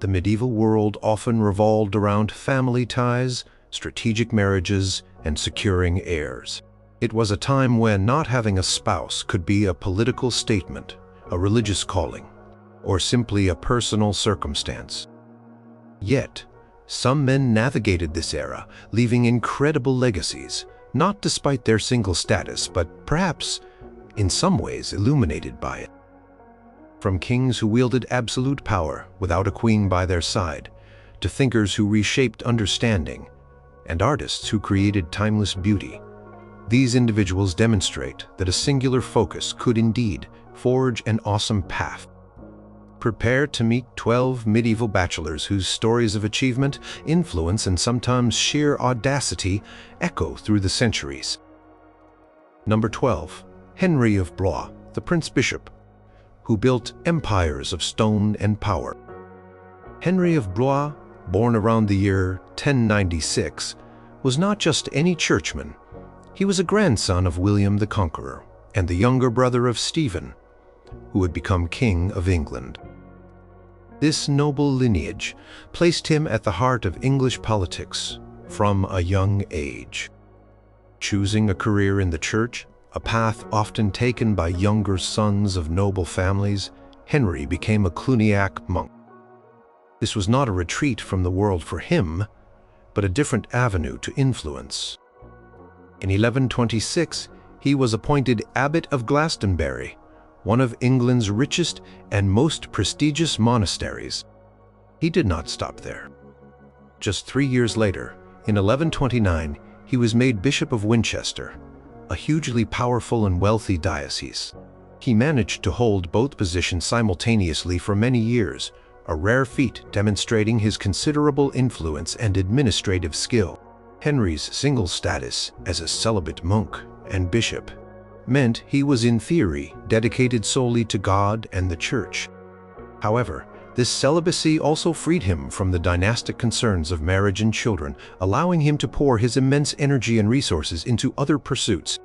The medieval world often revolved around family ties, strategic marriages, and securing heirs. It was a time when not having a spouse could be a political statement, a religious calling, or simply a personal circumstance. Yet, some men navigated this era, leaving incredible legacies, not despite their single status, but perhaps, in some ways, illuminated by it. From kings who wielded absolute power without a queen by their side, to thinkers who reshaped understanding, and artists who created timeless beauty, these individuals demonstrate that a singular focus could indeed forge an awesome path. Prepare to meet 12 medieval bachelors whose stories of achievement, influence, and sometimes sheer audacity echo through the centuries. Number 12. Henry of Blois, the Prince Bishop, who built empires of stone and power. Henry of Blois, born around the year 1096, was not just any churchman. He was a grandson of William the Conqueror and the younger brother of Stephen, who would become King of England. This noble lineage placed him at the heart of English politics from a young age. Choosing a career in the church, a path often taken by younger sons of noble families, Henry became a Cluniac monk. This was not a retreat from the world for him, but a different avenue to influence. In 1126, he was appointed Abbot of Glastonbury, one of England's richest and most prestigious monasteries. He did not stop there. Just 3 years later, in 1129, he was made Bishop of Winchester, a hugely powerful and wealthy diocese. He managed to hold both positions simultaneously for many years, a rare feat demonstrating his considerable influence and administrative skill. Henry's single status as a celibate monk and bishop meant he was in theory dedicated solely to God and the Church. However, this celibacy also freed him from the dynastic concerns of marriage and children, allowing him to pour his immense energy and resources into other pursuits.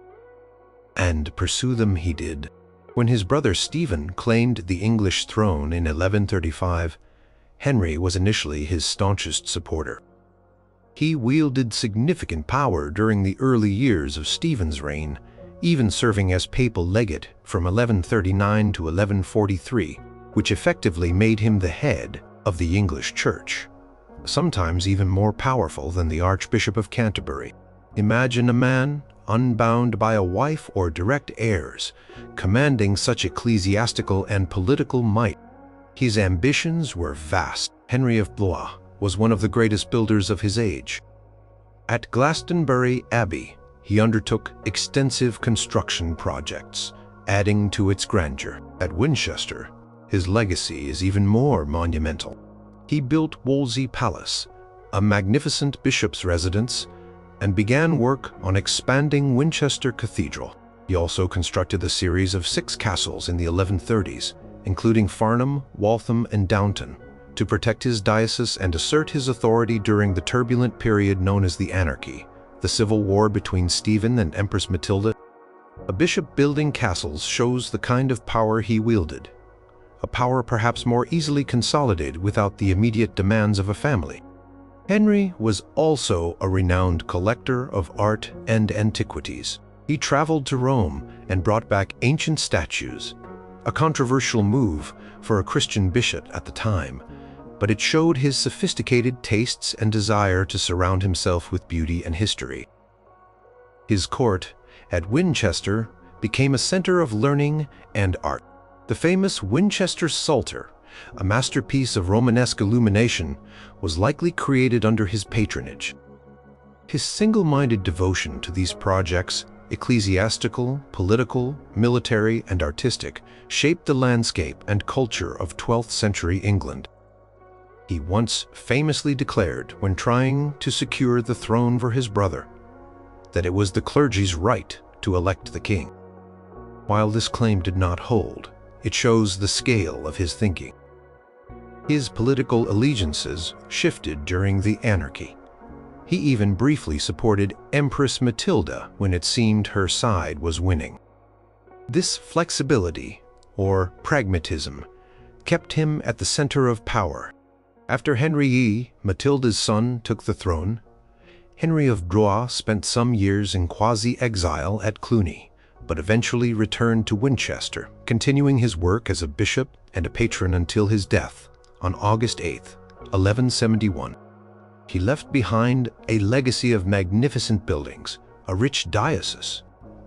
And pursue them he did. When his brother Stephen claimed the English throne in 1135, Henry was initially his staunchest supporter. He wielded significant power during the early years of Stephen's reign, even serving as papal legate from 1139 to 1143, which effectively made him the head of the English Church, sometimes even more powerful than the Archbishop of Canterbury. Imagine a man, unbound by a wife or direct heirs, commanding such ecclesiastical and political might. His ambitions were vast. Henry of Blois was one of the greatest builders of his age. At Glastonbury Abbey, he undertook extensive construction projects, adding to its grandeur. At Winchester, his legacy is even more monumental. He built Wolsey Palace, a magnificent bishop's residence, and began work on expanding Winchester Cathedral. He also constructed a series of 6 castles in the 1130s, including Farnham, Waltham, and Downton, to protect his diocese and assert his authority during the turbulent period known as the Anarchy, the civil war between Stephen and Empress Matilda. A bishop building castles shows the kind of power he wielded, a power perhaps more easily consolidated without the immediate demands of a family. Henry was also a renowned collector of art and antiquities. He traveled to Rome and brought back ancient statues, a controversial move for a Christian bishop at the time, but it showed his sophisticated tastes and desire to surround himself with beauty and history. His court at Winchester became a center of learning and art. The famous Winchester Psalter, a masterpiece of Romanesque illumination, was likely created under his patronage. His single-minded devotion to these projects, ecclesiastical, political, military, and artistic, shaped the landscape and culture of 12th century England. He once famously declared, when trying to secure the throne for his brother, that it was the clergy's right to elect the king. While this claim did not hold, it shows the scale of his thinking. His political allegiances shifted during the Anarchy. He even briefly supported Empress Matilda when it seemed her side was winning. This flexibility, or pragmatism, kept him at the center of power, After Henry I, Matilda's son, took the throne, Henry of Blois spent some years in quasi-exile at Cluny, but eventually returned to Winchester, continuing his work as a bishop and a patron until his death on August 8, 1171. He left behind a legacy of magnificent buildings, a rich diocese,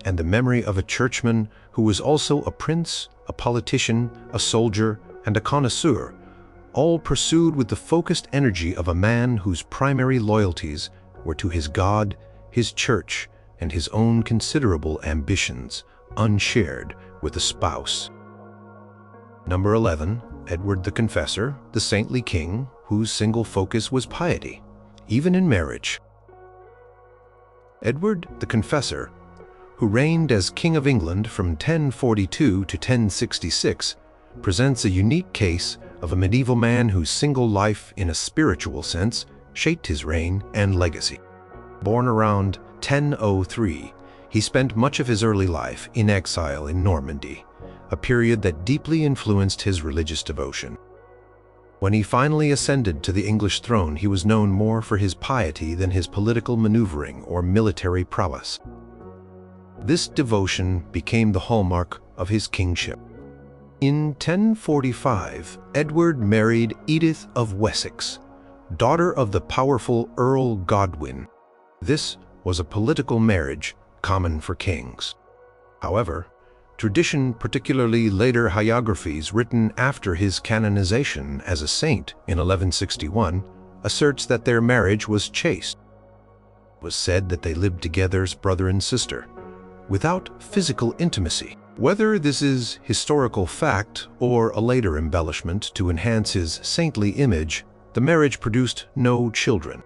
and the memory of a churchman who was also a prince, a politician, a soldier, and a connoisseur, all pursued with the focused energy of a man whose primary loyalties were to his God, his church, and his own considerable ambitions, unshared with a spouse. Number 11, Edward the Confessor, the saintly king whose single focus was piety, even in marriage. Edward the Confessor, who reigned as King of England from 1042 to 1066, presents a unique case of a medieval man whose single life, in a spiritual sense, shaped his reign and legacy. Born around 1003, he spent much of his early life in exile in Normandy, a period that deeply influenced his religious devotion. When he finally ascended to the English throne, he was known more for his piety than his political maneuvering or military prowess. This devotion became the hallmark of his kingship. In 1045, Edward married Edith of Wessex, daughter of the powerful Earl Godwin. This was a political marriage common for kings. However, tradition, particularly later hagiographies written after his canonization as a saint in 1161, asserts that their marriage was chaste. It was said that they lived together as brother and sister, without physical intimacy. Whether this is historical fact or a later embellishment to enhance his saintly image, the marriage produced no children.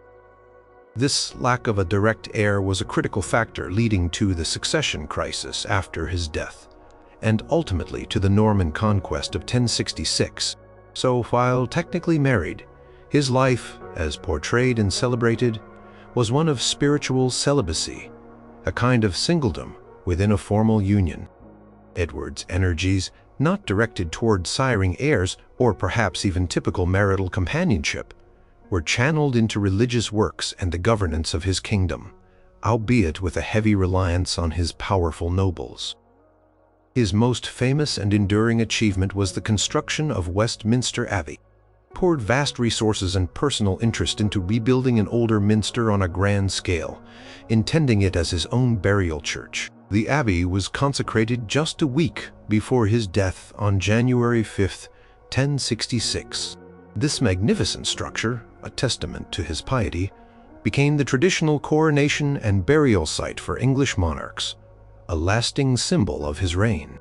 This lack of a direct heir was a critical factor leading to the succession crisis after his death, and ultimately to the Norman conquest of 1066. So while technically married, his life, as portrayed and celebrated, was one of spiritual celibacy, a kind of singledom within a formal union. Edward's energies, not directed toward siring heirs or perhaps even typical marital companionship, were channeled into religious works and the governance of his kingdom, albeit with a heavy reliance on his powerful nobles. His most famous and enduring achievement was the construction of Westminster Abbey. He poured vast resources and personal interest into rebuilding an older minster on a grand scale, intending it as his own burial church. The abbey was consecrated just a week before his death on January 5, 1066. This magnificent structure, a testament to his piety, became the traditional coronation and burial site for English monarchs, a lasting symbol of his reign.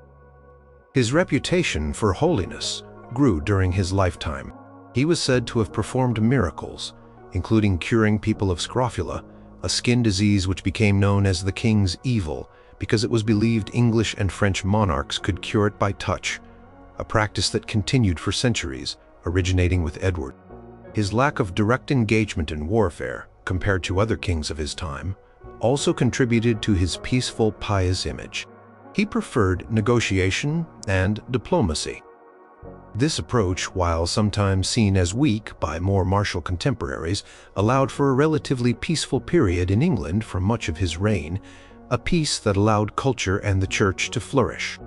His reputation for holiness grew during his lifetime. He was said to have performed miracles, including curing people of scrofula, a skin disease which became known as the King's Evil because it was believed English and French monarchs could cure it by touch, a practice that continued for centuries, originating with Edward. His lack of direct engagement in warfare, compared to other kings of his time, also contributed to his peaceful, pious image. He preferred negotiation and diplomacy. This approach, while sometimes seen as weak by more martial contemporaries, allowed for a relatively peaceful period in England for much of his reign, a peace that allowed culture and the church to flourish.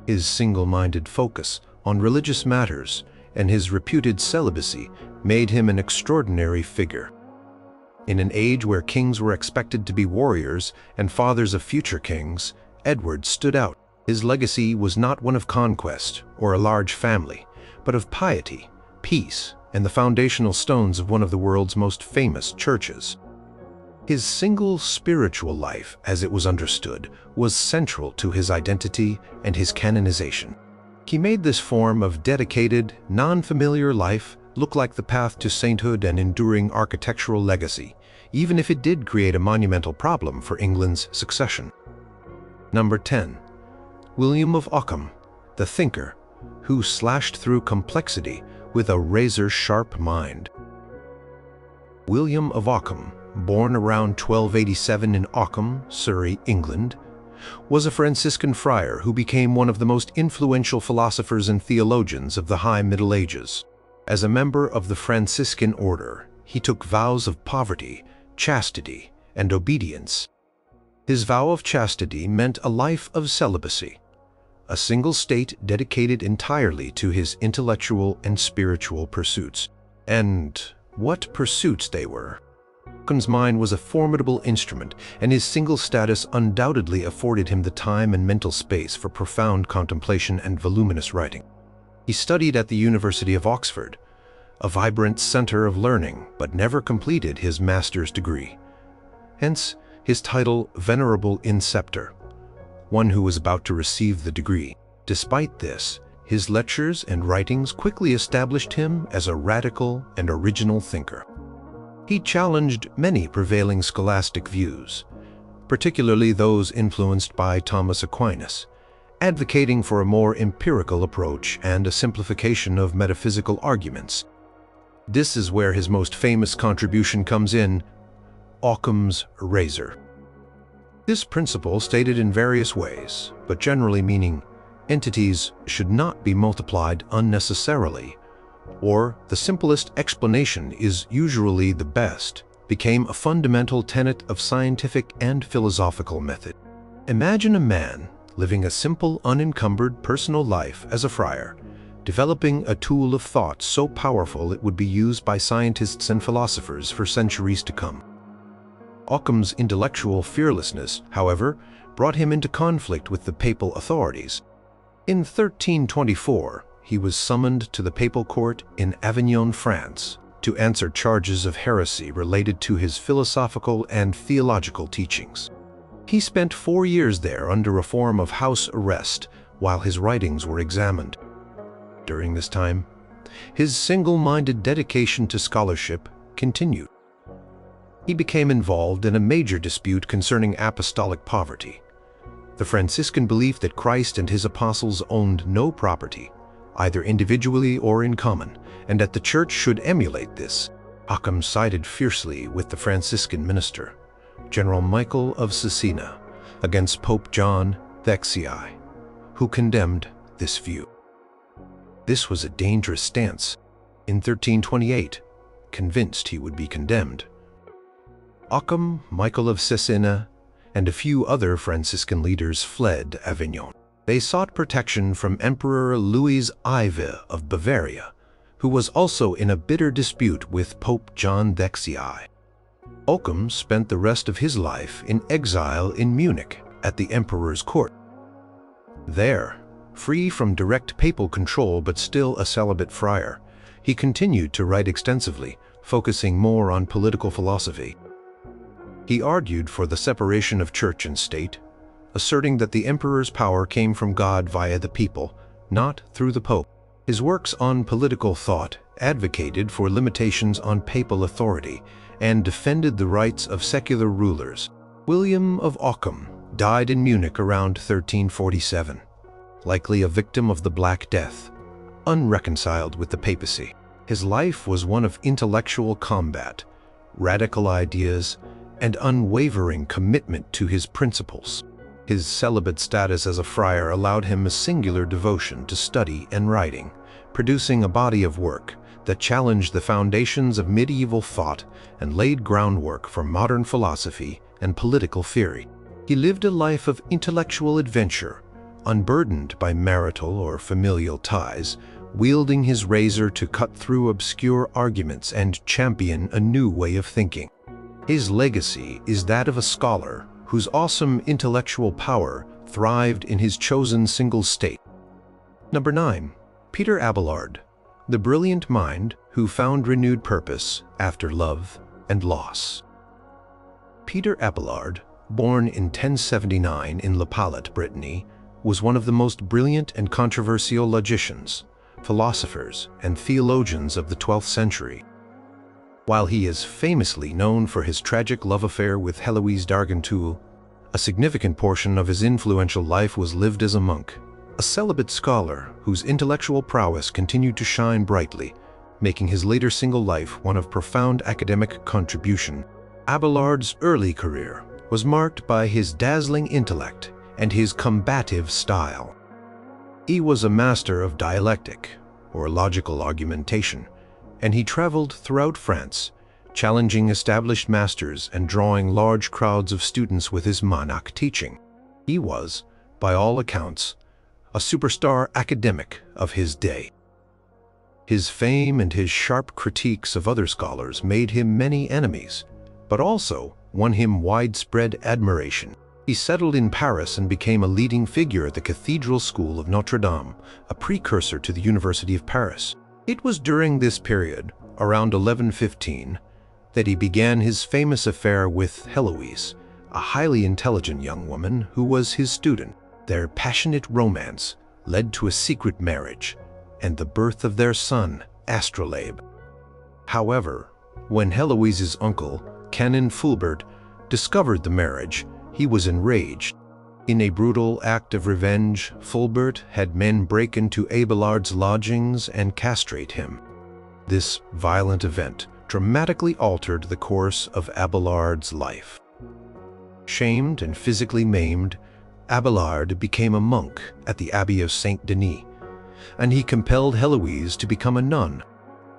His single-minded focus on religious matters and his reputed celibacy made him an extraordinary figure. In an age where kings were expected to be warriors and fathers of future kings, Edward stood out. His legacy was not one of conquest or a large family, but of piety, peace, and the foundational stones of one of the world's most famous churches. His single spiritual life, as it was understood, was central to his identity and his canonization. He made this form of dedicated, non-familiar life look like the path to sainthood and enduring architectural legacy, even if it did create a monumental problem for England's succession. Number 10. William of Ockham, the thinker, who slashed through complexity with a razor-sharp mind. William of Ockham, born around 1287 in Ockham, Surrey, England, was a Franciscan friar who became one of the most influential philosophers and theologians of the High Middle Ages. As a member of the Franciscan order, he took vows of poverty, chastity, and obedience. His vow of chastity meant a life of celibacy, a single state dedicated entirely to his intellectual and spiritual pursuits. And what pursuits they were! Ockham's mind was a formidable instrument, and his single status undoubtedly afforded him the time and mental space for profound contemplation and voluminous writing. He studied at the University of Oxford, a vibrant center of learning, but never completed his master's degree. Hence, his title Venerable in Scepter, one who was about to receive the degree. Despite this, his lectures and writings quickly established him as a radical and original thinker. He challenged many prevailing scholastic views, particularly those influenced by Thomas Aquinas, advocating for a more empirical approach and a simplification of metaphysical arguments. This is where his most famous contribution comes in: Ockham's razor. This principle, stated in various ways, but generally meaning entities should not be multiplied unnecessarily, or the simplest explanation is usually the best, became a fundamental tenet of scientific and philosophical method. Imagine a man living a simple, unencumbered personal life as a friar, developing a tool of thought so powerful it would be used by scientists and philosophers for centuries to come. Ockham's intellectual fearlessness, however, brought him into conflict with the papal authorities. In 1324, he was summoned to the papal court in Avignon, France, to answer charges of heresy related to his philosophical and theological teachings. He spent 4 years there under a form of house arrest while his writings were examined. During this time, his single-minded dedication to scholarship continued. He became involved in a major dispute concerning apostolic poverty, the Franciscan belief that Christ and his apostles owned no property, either individually or in common, and that the Church should emulate this. Ockham sided fiercely with the Franciscan minister, General Michael of Cesena, against Pope John XXIII, who condemned this view. This was a dangerous stance. In 1328, convinced he would be condemned, Ockham, Michael of Cesena, and a few other Franciscan leaders fled Avignon. They sought protection from Emperor Louis IV of Bavaria, who was also in a bitter dispute with Pope John XXIII. Ockham spent the rest of his life in exile in Munich at the emperor's court. There, free from direct papal control but still a celibate friar, he continued to write extensively, focusing more on political philosophy. He argued for the separation of church and state, asserting that the emperor's power came from God via the people, not through the pope. His works on political thought advocated for limitations on papal authority and defended the rights of secular rulers. William of Ockham died in Munich around 1347, likely a victim of the Black Death, unreconciled with the papacy. His life was one of intellectual combat, radical ideas, and unwavering commitment to his principles. His celibate status as a friar allowed him a singular devotion to study and writing, producing a body of work that challenged the foundations of medieval thought and laid groundwork for modern philosophy and political theory. He lived a life of intellectual adventure, unburdened by marital or familial ties, wielding his razor to cut through obscure arguments and champion a new way of thinking. His legacy is that of a scholar whose awesome intellectual power thrived in his chosen single state. Number 9. Peter Abelard, the brilliant mind who found renewed purpose after love and loss. Peter Abelard, born in 1079 in La Palette, Brittany, was one of the most brilliant and controversial logicians, philosophers, and theologians of the 12th century. While he is famously known for his tragic love affair with Heloise d'Argentoul, a significant portion of his influential life was lived as a monk, a celibate scholar whose intellectual prowess continued to shine brightly, making his later single life one of profound academic contribution. Abelard's early career was marked by his dazzling intellect and his combative style. He was a master of dialectic, or logical argumentation, and he traveled throughout France, challenging established masters and drawing large crowds of students with his monarch teaching. He was, by all accounts, a superstar academic of his day. His fame and his sharp critiques of other scholars made him many enemies, but also won him widespread admiration. He settled in Paris and became a leading figure at the Cathedral School of Notre Dame, a precursor to the University of Paris. It was during this period, around 1115, that he began his famous affair with Heloise, a highly intelligent young woman who was his student. Their passionate romance led to a secret marriage and the birth of their son, Astrolabe. However, when Heloise's uncle, Canon Fulbert, discovered the marriage, he was enraged. In a brutal act of revenge, Fulbert had men break into Abelard's lodgings and castrate him. This violent event dramatically altered the course of Abelard's life. Shamed and physically maimed, Abelard became a monk at the Abbey of Saint Denis, and he compelled Heloise to become a nun.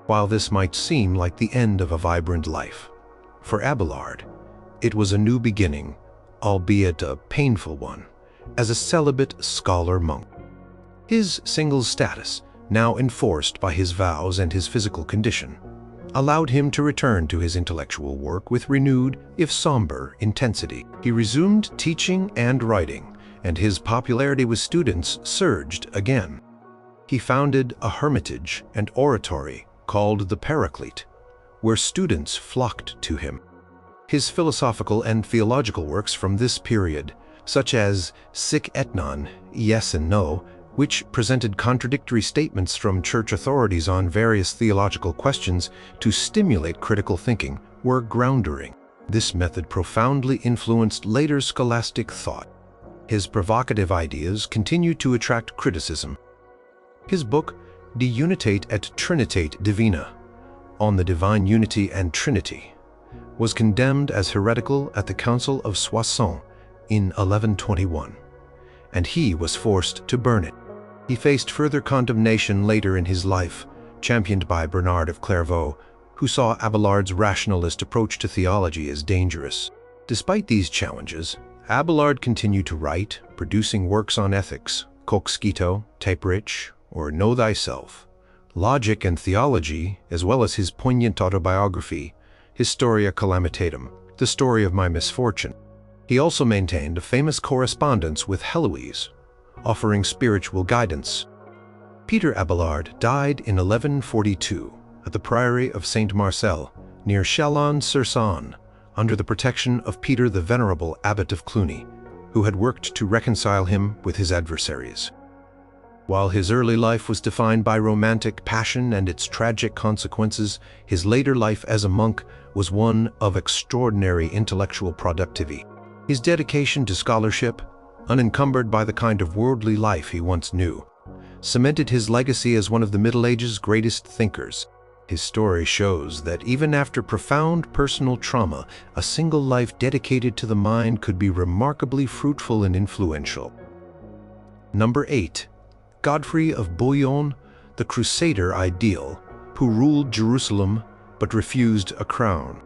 While this might seem like the end of a vibrant life, for Abelard, it was a new beginning, albeit a painful one, as a celibate scholar monk. His single status, now enforced by his vows and his physical condition, allowed him to return to his intellectual work with renewed, if somber, intensity. He resumed teaching and writing, and his popularity with students surged again. He founded a hermitage and oratory called the Paraclete, where students flocked to him. His philosophical and theological works from this period, such as Sic et Non, Yes and No, which presented contradictory statements from church authorities on various theological questions to stimulate critical thinking, were groundbreaking. This method profoundly influenced later scholastic thought. His provocative ideas continued to attract criticism. His book, De Unitate et Trinitate Divina, on the divine unity and trinity, was condemned as heretical at the Council of Soissons in 1121, and he was forced to burn it. He faced further condemnation later in his life, championed by Bernard of Clairvaux, who saw Abelard's rationalist approach to theology as dangerous. Despite these challenges, Abelard continued to write, producing works on ethics, Coxquito, Taperich, or Know Thyself, logic and theology, as well as his poignant autobiography, Historia Calamitatum, The Story of My Misfortune. He also maintained a famous correspondence with Heloise, offering spiritual guidance. Peter Abelard died in 1142 at the Priory of Saint Marcel, near Chalon-sur-Saône, under the protection of Peter the Venerable, Abbot of Cluny, who had worked to reconcile him with his adversaries. While his early life was defined by romantic passion and its tragic consequences, his later life as a monk was one of extraordinary intellectual productivity. His dedication to scholarship, unencumbered by the kind of worldly life he once knew, cemented his legacy as one of the Middle Ages' greatest thinkers. His story shows that even after profound personal trauma, a single life dedicated to the mind could be remarkably fruitful and influential. Number 8. Godfrey of Bouillon, the Crusader ideal, who ruled Jerusalem but refused a crown.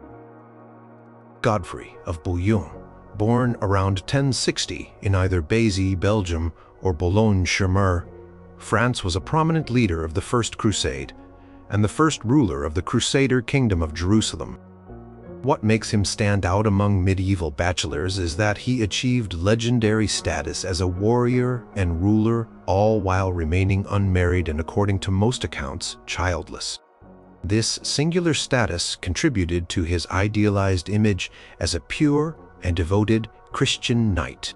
Godfrey of Bouillon, born around 1060 in either Béziers, Belgium, or Boulogne-sur-Mer, France, was a prominent leader of the First Crusade and the first ruler of the Crusader Kingdom of Jerusalem. What makes him stand out among medieval bachelors is that he achieved legendary status as a warrior and ruler, all while remaining unmarried and, according to most accounts, childless. This singular status contributed to his idealized image as a pure and devoted Christian knight.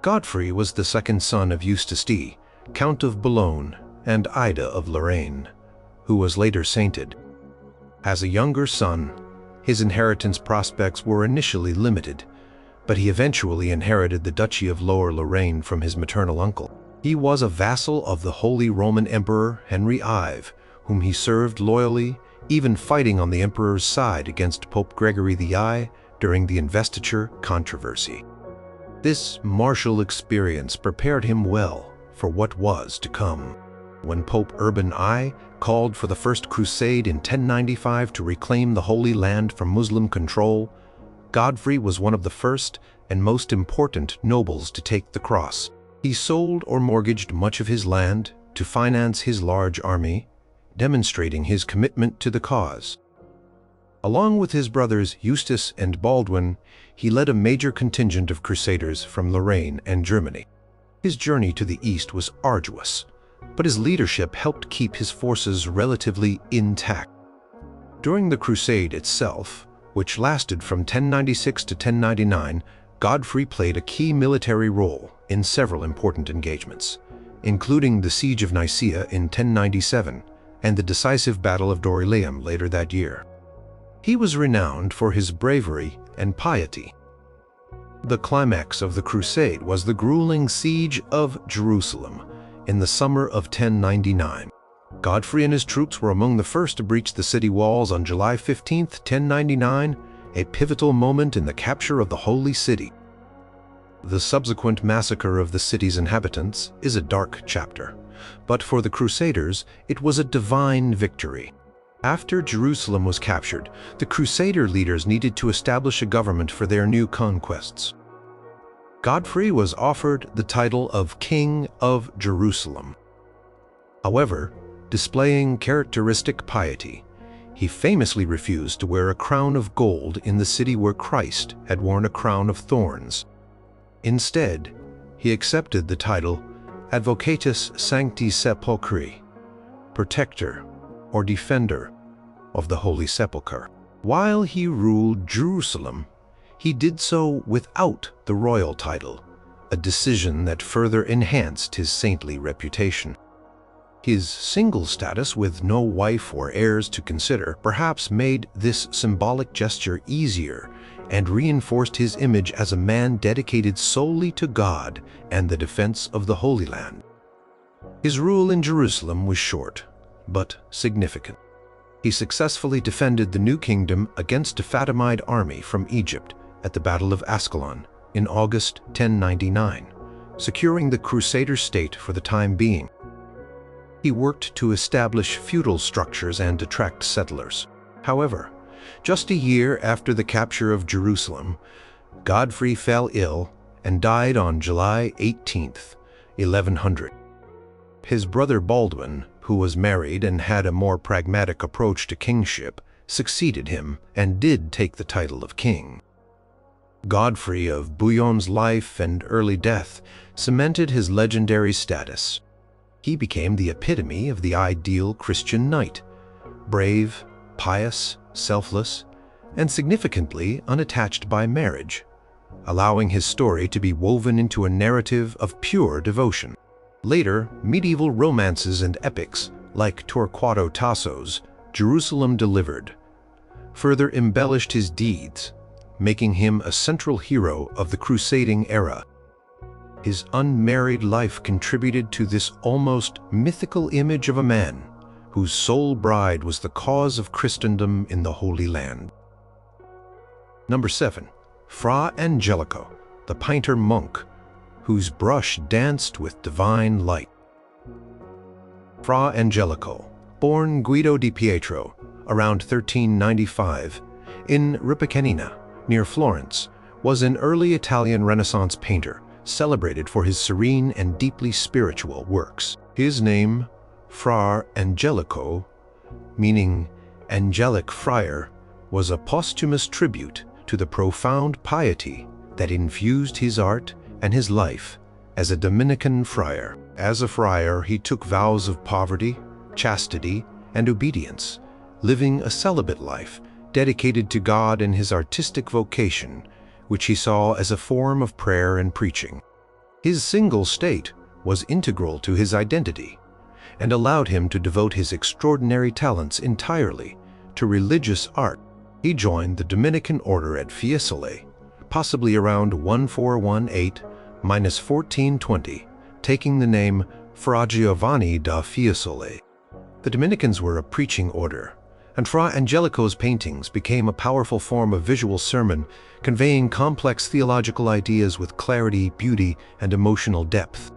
Godfrey was the second son of Eustace, Count of Boulogne, and Ida of Lorraine, who was later sainted. As a younger son, his inheritance prospects were initially limited, but he eventually inherited the Duchy of Lower Lorraine from his maternal uncle. He was a vassal of the Holy Roman Emperor Henry IV, whom he served loyally, even fighting on the emperor's side against Pope Gregory I during the investiture controversy. This martial experience prepared him well for what was to come. When Pope Urban I called for the First Crusade in 1095 to reclaim the Holy Land from Muslim control, Godfrey was one of the first and most important nobles to take the cross. He sold or mortgaged much of his land to finance his large army, demonstrating his commitment to the cause. Along with his brothers Eustace and Baldwin, he led a major contingent of crusaders from Lorraine and Germany. His journey to the east was arduous, but his leadership helped keep his forces relatively intact. During the crusade itself, which lasted from 1096 to 1099, Godfrey played a key military role in several important engagements, including the Siege of Nicaea in 1097 and the decisive Battle of Dorylaeum later that year. He was renowned for his bravery and piety. The climax of the crusade was the grueling siege of Jerusalem in the summer of 1099. Godfrey and his troops were among the first to breach the city walls on July 15, 1099, a pivotal moment in the capture of the Holy City. The subsequent massacre of the city's inhabitants is a dark chapter, but for the Crusaders, it was a divine victory. After Jerusalem was captured, the Crusader leaders needed to establish a government for their new conquests. Godfrey was offered the title of King of Jerusalem. However, displaying characteristic piety, he famously refused to wear a crown of gold in the city where Christ had worn a crown of thorns. Instead, he accepted the title Advocatus Sancti Sepulchri, protector or defender of the Holy Sepulchre. While he ruled Jerusalem, he did so without the royal title, a decision that further enhanced his saintly reputation. His single status with no wife or heirs to consider perhaps made this symbolic gesture easier and reinforced his image as a man dedicated solely to God and the defense of the Holy Land. His rule in Jerusalem was short, but significant. He successfully defended the new kingdom against a Fatimide army from Egypt at the Battle of Ascalon in August 1099, securing the Crusader state for the time being. He worked to establish feudal structures and attract settlers. However, just a year after the capture of Jerusalem, Godfrey fell ill and died on July 18, 1100. His brother Baldwin, who was married and had a more pragmatic approach to kingship, succeeded him and did take the title of king. Godfrey of Bouillon's life and early death cemented his legendary status. He became the epitome of the ideal Christian knight, brave, pious, selfless, and significantly unattached by marriage, allowing his story to be woven into a narrative of pure devotion. Later, medieval romances and epics, like Torquato Tasso's Jerusalem Delivered, further embellished his deeds, making him a central hero of the crusading era. His unmarried life contributed to this almost mythical image of a man whose sole bride was the cause of Christendom in the Holy Land. Number 7. Fra Angelico, the painter monk, whose brush danced with divine light. Fra Angelico, born Guido di Pietro around 1395 in Rippecanina, near Florence, was an early Italian Renaissance painter celebrated for his serene and deeply spiritual works. His name, Fra Angelico, meaning angelic friar, was a posthumous tribute to the profound piety that infused his art and his life as a Dominican friar. As a friar, he took vows of poverty, chastity, and obedience, living a celibate life dedicated to God and his artistic vocation, which he saw as a form of prayer and preaching. His single state was integral to his identity and allowed him to devote his extraordinary talents entirely to religious art. He joined the Dominican order at Fiesole, possibly around 1418–1420, taking the name Fra Giovanni da Fiesole. The Dominicans were a preaching order, and Fra Angelico's paintings became a powerful form of visual sermon, conveying complex theological ideas with clarity, beauty, and emotional depth.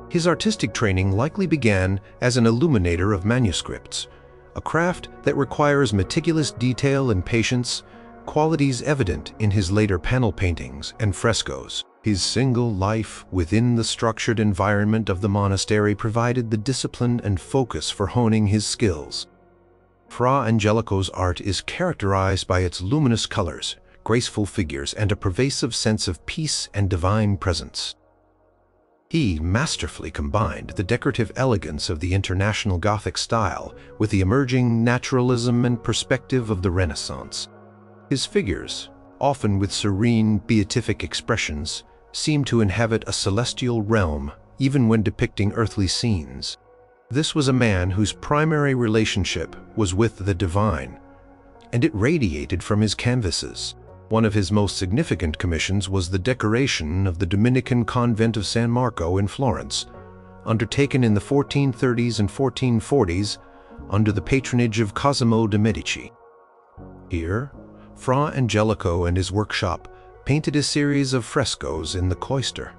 His artistic training likely began as an illuminator of manuscripts, a craft that requires meticulous detail and patience, qualities evident in his later panel paintings and frescoes. His single life within the structured environment of the monastery provided the discipline and focus for honing his skills. Fra Angelico's art is characterized by its luminous colors, graceful figures, and a pervasive sense of peace and divine presence. He masterfully combined the decorative elegance of the international Gothic style with the emerging naturalism and perspective of the Renaissance. His figures, often with serene, beatific expressions, seem to inhabit a celestial realm even when depicting earthly scenes. This was a man whose primary relationship was with the divine, and it radiated from his canvases. One of his most significant commissions was the decoration of the Dominican convent of San Marco in Florence, undertaken in the 1430s and 1440s under the patronage of Cosimo de' Medici. Here, Fra Angelico and his workshop painted a series of frescoes in the cloister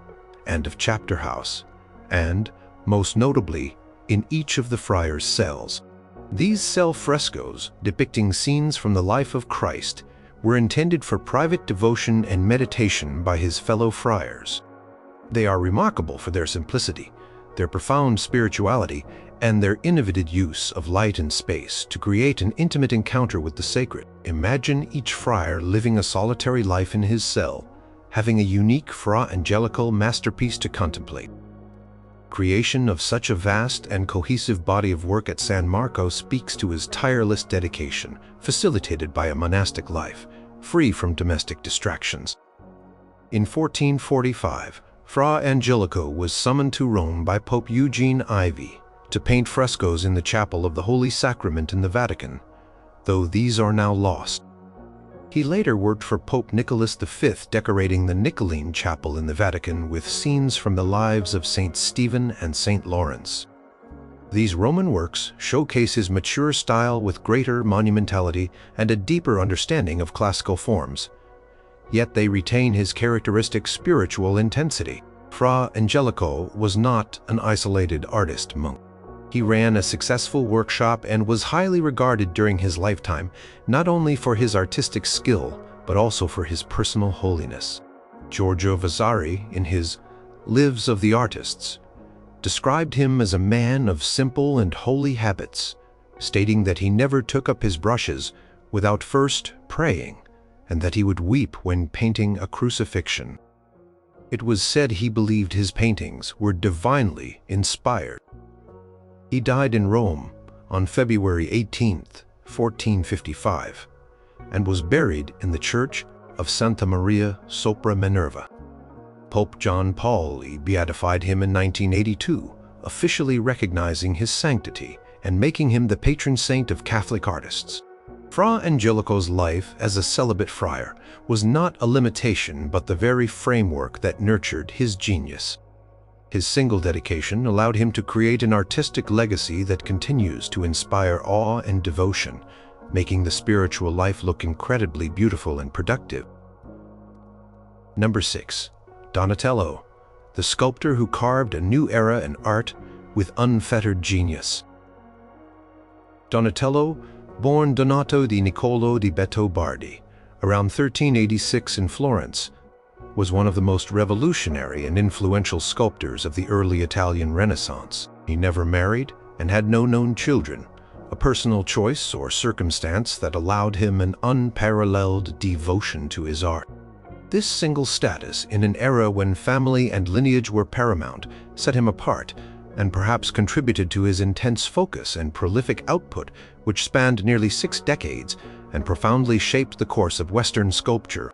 and of chapter house, and, most notably, in each of the friars' cells. These cell frescoes, depicting scenes from the life of Christ, were intended for private devotion and meditation by his fellow friars. They are remarkable for their simplicity, their profound spirituality, and their innovative use of light and space to create an intimate encounter with the sacred. Imagine each friar living a solitary life in his cell, having a unique Fra Angelico masterpiece to contemplate. Creation of such a vast and cohesive body of work at San Marco speaks to his tireless dedication, facilitated by a monastic life, free from domestic distractions. In 1445, Fra Angelico was summoned to Rome by Pope Eugene IV to paint frescoes in the chapel of the Holy Sacrament in the Vatican, though these are now lost. He later worked for Pope Nicholas V, decorating the Nicolene Chapel in the Vatican with scenes from the lives of Saint Stephen and Saint Lawrence. These Roman works showcase his mature style with greater monumentality and a deeper understanding of classical forms, yet they retain his characteristic spiritual intensity. Fra Angelico was not an isolated artist monk. He ran a successful workshop and was highly regarded during his lifetime, not only for his artistic skill, but also for his personal holiness. Giorgio Vasari, in his Lives of the Artists, described him as a man of simple and holy habits, stating that he never took up his brushes without first praying, and that he would weep when painting a crucifixion. It was said he believed his paintings were divinely inspired. He died in Rome on February 18, 1455, and was buried in the church of Santa Maria sopra Minerva. Pope John Paul beatified him in 1982, officially recognizing his sanctity and making him the patron saint of Catholic artists. Fra Angelico's life as a celibate friar was not a limitation but the very framework that nurtured his genius. His single dedication allowed him to create an artistic legacy that continues to inspire awe and devotion, making the spiritual life look incredibly beautiful and productive. Number 6. Donatello, the sculptor who carved a new era in art with unfettered genius. Donatello, born Donato di Niccolo di Beto Bardi, around 1386 in Florence, was one of the most revolutionary and influential sculptors of the early Italian Renaissance. He never married and had no known children, a personal choice or circumstance that allowed him an unparalleled devotion to his art. This single status, in an era when family and lineage were paramount, set him apart and perhaps contributed to his intense focus and prolific output, which spanned nearly 6 decades and profoundly shaped the course of Western sculpture.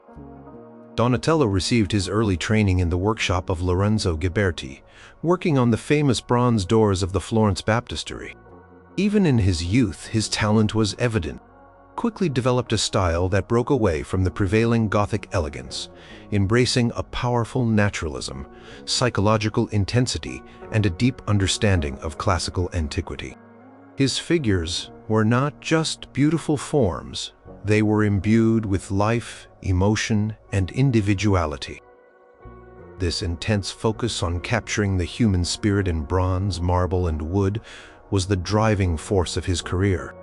Donatello received his early training in the workshop of Lorenzo Ghiberti, working on the famous bronze doors of the Florence Baptistery. Even in his youth, his talent was evident. Quickly developed a style that broke away from the prevailing Gothic elegance, embracing a powerful naturalism, psychological intensity, and a deep understanding of classical antiquity. His figures were not just beautiful forms, they were imbued with life, emotion, and individuality. This intense focus on capturing the human spirit in bronze, marble, and wood was the driving force of his career.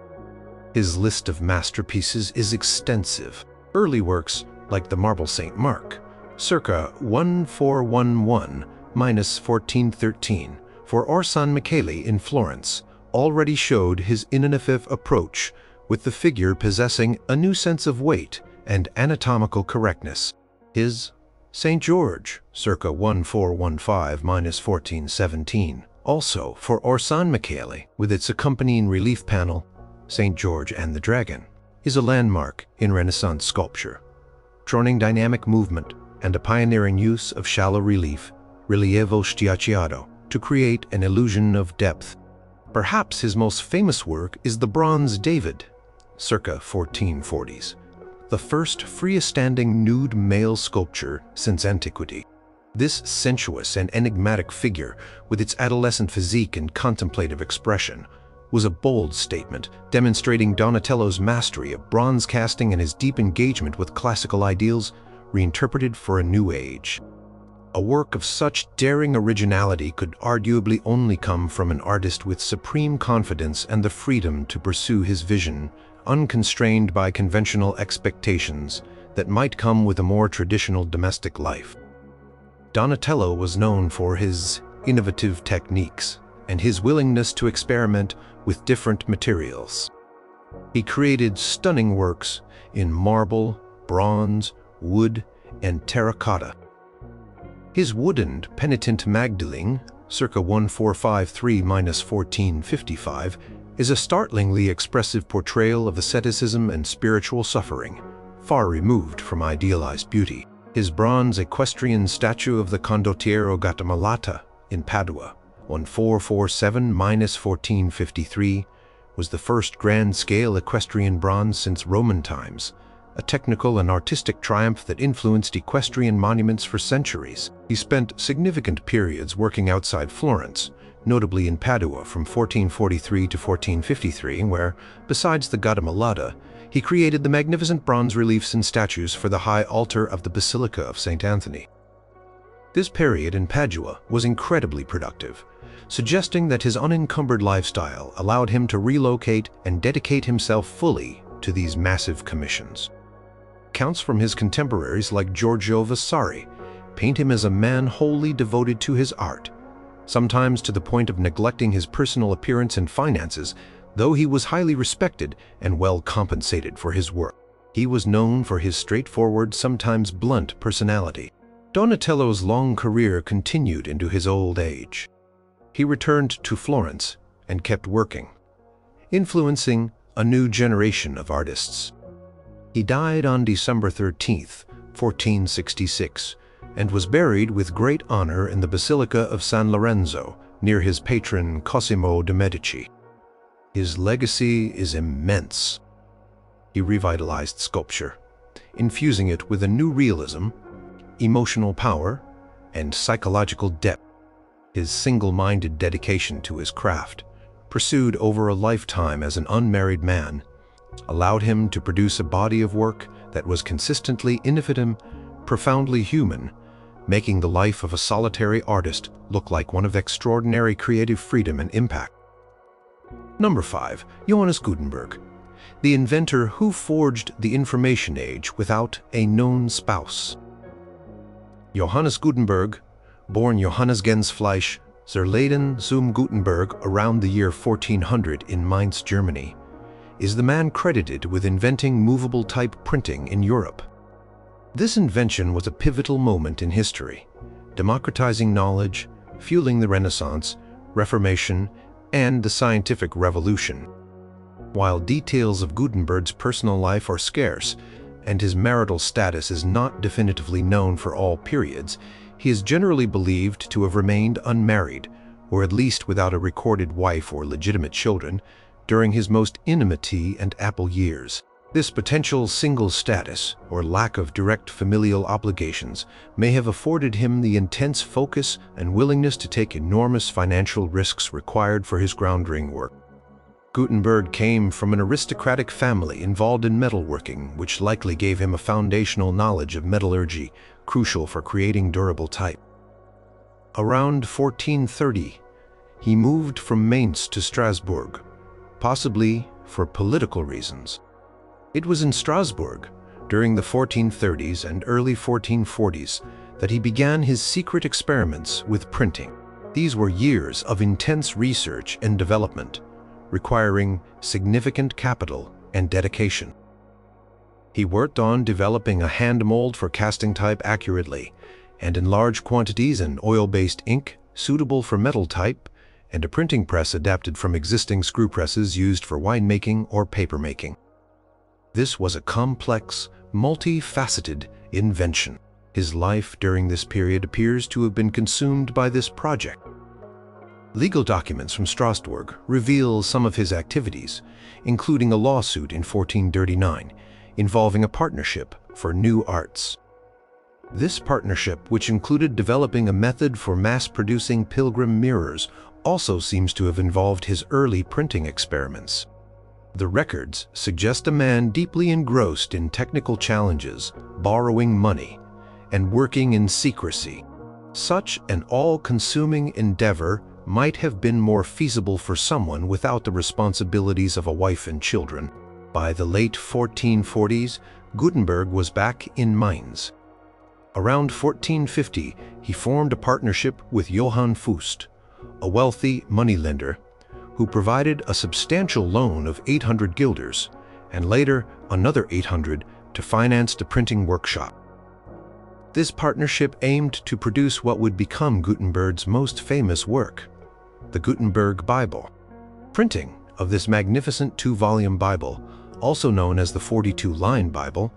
His list of masterpieces is extensive. Early works, like the Marble St. Mark, circa 1411–1413, for Orsan Michele in Florence, already showed his innovative approach, with the figure possessing a new sense of weight and anatomical correctness. His St. George, circa 1415–1417, also for Orsan Michele, with its accompanying relief panel, St. George and the Dragon, is a landmark in Renaissance sculpture, droning dynamic movement and a pioneering use of shallow relief, rilievo schiacciato, to create an illusion of depth. Perhaps his most famous work is the bronze David, circa 1440s, the first free-standing nude male sculpture since antiquity. This sensuous and enigmatic figure, with its adolescent physique and contemplative expression, was a bold statement demonstrating Donatello's mastery of bronze casting and his deep engagement with classical ideals reinterpreted for a new age. A work of such daring originality could arguably only come from an artist with supreme confidence and the freedom to pursue his vision, unconstrained by conventional expectations that might come with a more traditional domestic life. Donatello was known for his innovative techniques and his willingness to experiment with different materials. He created stunning works in marble, bronze, wood, and terracotta. His wooden Penitent Magdalene, circa 1453–1455, is a startlingly expressive portrayal of asceticism and spiritual suffering, far removed from idealized beauty. His bronze equestrian statue of the Condottiero Gattamelata in Padua, 1447–1453, was the first grand-scale equestrian bronze since Roman times, a technical and artistic triumph that influenced equestrian monuments for centuries. He spent significant periods working outside Florence, notably in Padua from 1443 to 1453, where, besides the Gattamelata, he created the magnificent bronze reliefs and statues for the high altar of the Basilica of St. Anthony. This period in Padua was incredibly productive, suggesting that his unencumbered lifestyle allowed him to relocate and dedicate himself fully to these massive commissions. Accounts from his contemporaries like Giorgio Vasari paint him as a man wholly devoted to his art, sometimes to the point of neglecting his personal appearance and finances, though he was highly respected and well compensated for his work. He was known for his straightforward, sometimes blunt personality. Donatello's long career continued into his old age. He returned to Florence and kept working, influencing a new generation of artists. He died on December 13, 1466, and was buried with great honor in the Basilica of San Lorenzo, near his patron Cosimo de' Medici. His legacy is immense. He revitalized sculpture, infusing it with a new realism, emotional power, and psychological depth. His single-minded dedication to his craft, pursued over a lifetime as an unmarried man, allowed him to produce a body of work that was consistently innovative, profoundly human, making the life of a solitary artist look like one of extraordinary creative freedom and impact. Number 5. Johannes Gutenberg, the inventor who forged the information age without a known spouse. Johannes Gutenberg, born Johannes Gensfleisch zur Leyden zum Gutenberg around the year 1400 in Mainz, Germany, is the man credited with inventing movable type printing in Europe. This invention was a pivotal moment in history, democratizing knowledge, fueling the Renaissance, Reformation, and the scientific revolution. While details of Gutenberg's personal life are scarce, and his marital status is not definitively known for all periods, he is generally believed to have remained unmarried, or at least without a recorded wife or legitimate children, during his most intimate and apple years. This potential single status, or lack of direct familial obligations, may have afforded him the intense focus and willingness to take enormous financial risks required for his groundbreaking work. Gutenberg came from an aristocratic family involved in metalworking, which likely gave him a foundational knowledge of metallurgy, crucial for creating durable type. Around 1430, he moved from Mainz to Strasbourg, possibly for political reasons. It was in Strasbourg, during the 1430s and early 1440s, that he began his secret experiments with printing. These were years of intense research and development, requiring significant capital and dedication. He worked on developing a hand mold for casting type accurately, and in large quantities an oil-based ink suitable for metal type, and a printing press adapted from existing screw presses used for winemaking or papermaking. This was a complex, multifaceted invention. His life during this period appears to have been consumed by this project. Legal documents from Strasbourg reveal some of his activities, including a lawsuit in 1439 involving a partnership for new arts. This partnership, which included developing a method for mass-producing pilgrim mirrors, also seems to have involved his early printing experiments. The records suggest a man deeply engrossed in technical challenges, borrowing money, and working in secrecy. Such an all-consuming endeavor might have been more feasible for someone without the responsibilities of a wife and children. By the late 1440s, Gutenberg was back in Mainz. Around 1450, he formed a partnership with Johann Fust, a wealthy moneylender, who provided a substantial loan of 800 guilders, and later another 800 to finance the printing workshop. This partnership aimed to produce what would become Gutenberg's most famous work, the Gutenberg Bible. Printing of this magnificent 2-volume Bible, also known as the 42-line Bible,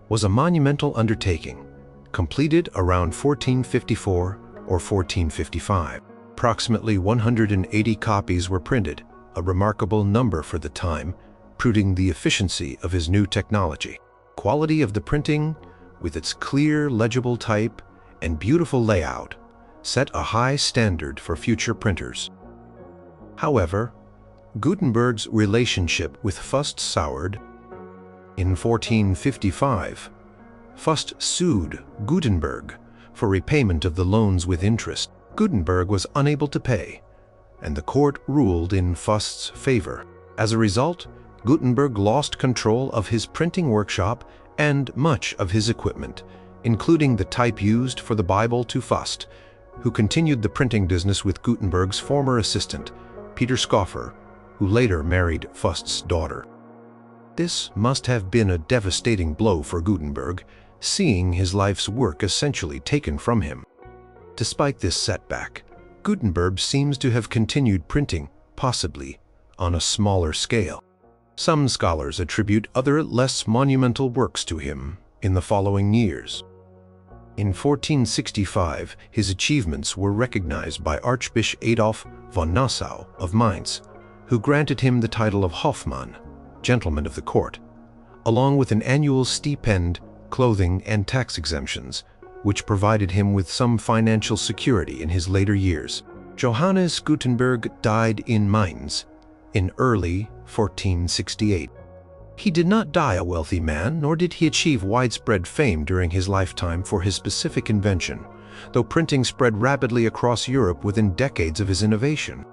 was a monumental undertaking, completed around 1454 or 1455. Approximately 180 copies were printed, a remarkable number for the time, proving the efficiency of his new technology. Quality of the printing, with its clear, legible type and beautiful layout, set a high standard for future printers. However, Gutenberg's relationship with Fust soured. In 1455, Fust sued Gutenberg for repayment of the loans with interest. Gutenberg was unable to pay, and the court ruled in Fust's favor. As a result, Gutenberg lost control of his printing workshop and much of his equipment, including the type used for the Bible, to Fust, who continued the printing business with Gutenberg's former assistant, Peter Schoeffer, who later married Fust's daughter. This must have been a devastating blow for Gutenberg, seeing his life's work essentially taken from him. Despite this setback, Gutenberg seems to have continued printing, possibly on a smaller scale. Some scholars attribute other less monumental works to him in the following years. In 1465, his achievements were recognized by Archbishop Adolf von Nassau of Mainz, who granted him the title of Hofmann, Gentleman of the Court, along with an annual stipend, clothing, and tax exemptions, which provided him with some financial security in his later years. Johannes Gutenberg died in Mainz in early 1468. He did not die a wealthy man, nor did he achieve widespread fame during his lifetime for his specific invention, though printing spread rapidly across Europe within decades of his innovation.